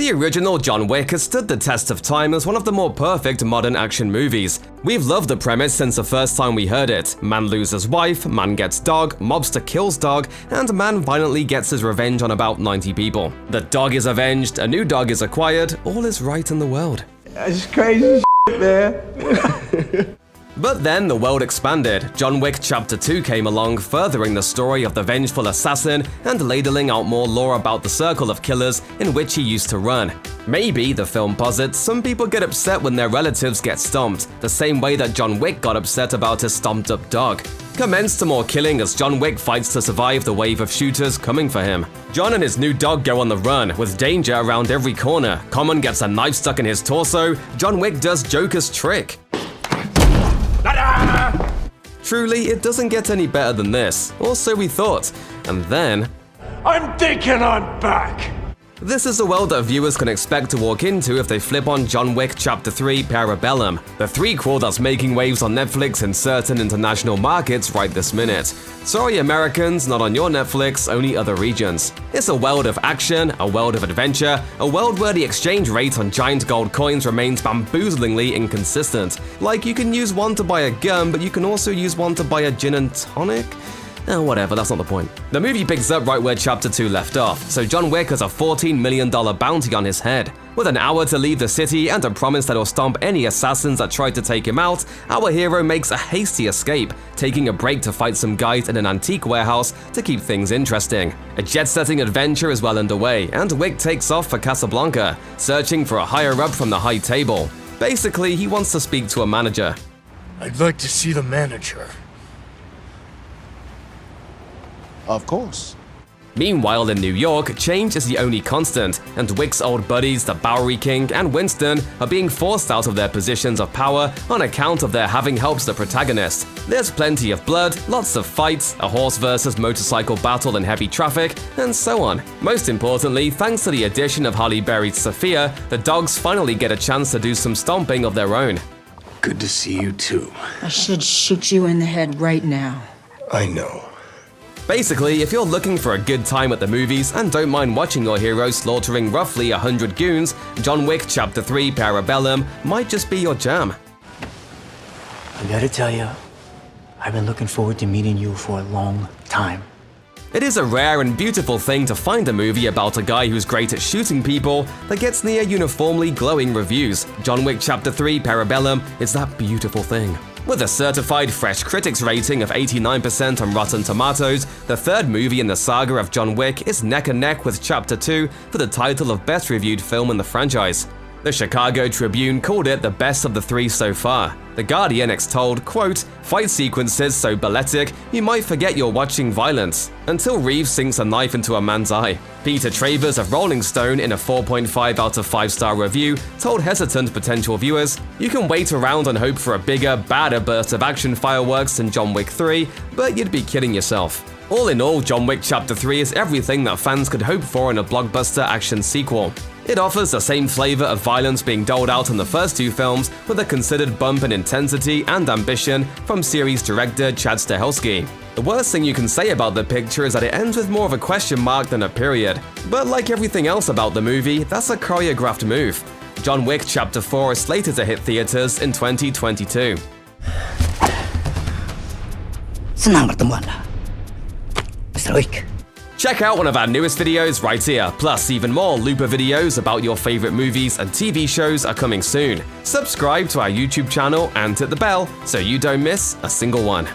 The original John Wick has stood the test of time as one of the more perfect modern action movies. We've loved the premise since the first time we heard it. Man loses wife, man gets dog, mobster kills dog, and man violently gets his revenge on about 90 people. The dog is avenged, a new dog is acquired, all is right in the world. That's crazy shit, man. But then the world expanded. John Wick Chapter 2 came along, furthering the story of the vengeful assassin and ladling out more lore about the circle of killers in which he used to run. Maybe, the film posits, some people get upset when their relatives get stomped, the same way that John Wick got upset about his stomped-up dog. Commence to more killing as John Wick fights to survive the wave of shooters coming for him. John and his new dog go on the run, with danger around every corner. Common gets a knife stuck in his torso. John Wick does Joker's trick. Truly, it doesn't get any better than this, or so we thought. And then… I'm thinking I'm back! This is the world that viewers can expect to walk into if they flip on John Wick Chapter 3 Parabellum, the threequel that's making waves on Netflix in certain international markets right this minute. Sorry Americans, not on your Netflix, only other regions. It's a world of action, a world of adventure, a world where the exchange rate on giant gold coins remains bamboozlingly inconsistent. Like, you can use one to buy a gun, but you can also use one to buy a gin and tonic? Whatever, that's not the point. The movie picks up right where Chapter 2 left off, so John Wick has a $14 million bounty on his head. With an hour to leave the city and a promise that he'll stomp any assassins that try to take him out, our hero makes a hasty escape, taking a break to fight some guys in an antique warehouse to keep things interesting. A jet-setting adventure is well underway, and Wick takes off for Casablanca, searching for a higher-up from the high table. Basically, he wants to speak to a manager. I'd like to see the manager. Of course. Meanwhile, in New York, change is the only constant, and Wick's old buddies, the Bowery King and Winston, are being forced out of their positions of power on account of their having helped the protagonist. There's plenty of blood, lots of fights, a horse versus motorcycle battle in heavy traffic, and so on. Most importantly, thanks to the addition of Halle Berry's Sophia, the dogs finally get a chance to do some stomping of their own. Good to see you too. I should shoot you in the head right now. I know. Basically, if you're looking for a good time at the movies and don't mind watching your hero slaughtering roughly 100 goons, John Wick Chapter 3 Parabellum might just be your jam. I gotta tell you, I've been looking forward to meeting you for a long time. It is a rare and beautiful thing to find a movie about a guy who's great at shooting people that gets near uniformly glowing reviews. John Wick Chapter 3 Parabellum is that beautiful thing. With a certified fresh critics rating of 89% on Rotten Tomatoes, the third movie in the saga of John Wick is neck and neck with Chapter 2 for the title of best reviewed film in the franchise. The Chicago Tribune called it the best of the three so far. The Guardian told, quote, "Fight sequences so balletic, you might forget you're watching violence," until Reeves sinks a knife into a man's eye. Peter Travers of Rolling Stone, in a 4.5 out of 5-star review, told hesitant potential viewers, "You can wait around and hope for a bigger, badder burst of action fireworks than John Wick 3, but you'd be kidding yourself." All in all, John Wick Chapter 3 is everything that fans could hope for in a blockbuster action sequel. It offers the same flavor of violence being doled out in the first two films, with a considered bump in intensity and ambition from series director Chad Stahelski. The worst thing you can say about the picture is that it ends with more of a question mark than a period. But like everything else about the movie, that's a choreographed move. John Wick Chapter 4 is slated to hit theaters in 2022. Senang bertemu Anda, Mr. Wick. Check out one of our newest videos right here, plus even more Looper videos about your favorite movies and TV shows are coming soon. Subscribe to our YouTube channel and hit the bell so you don't miss a single one.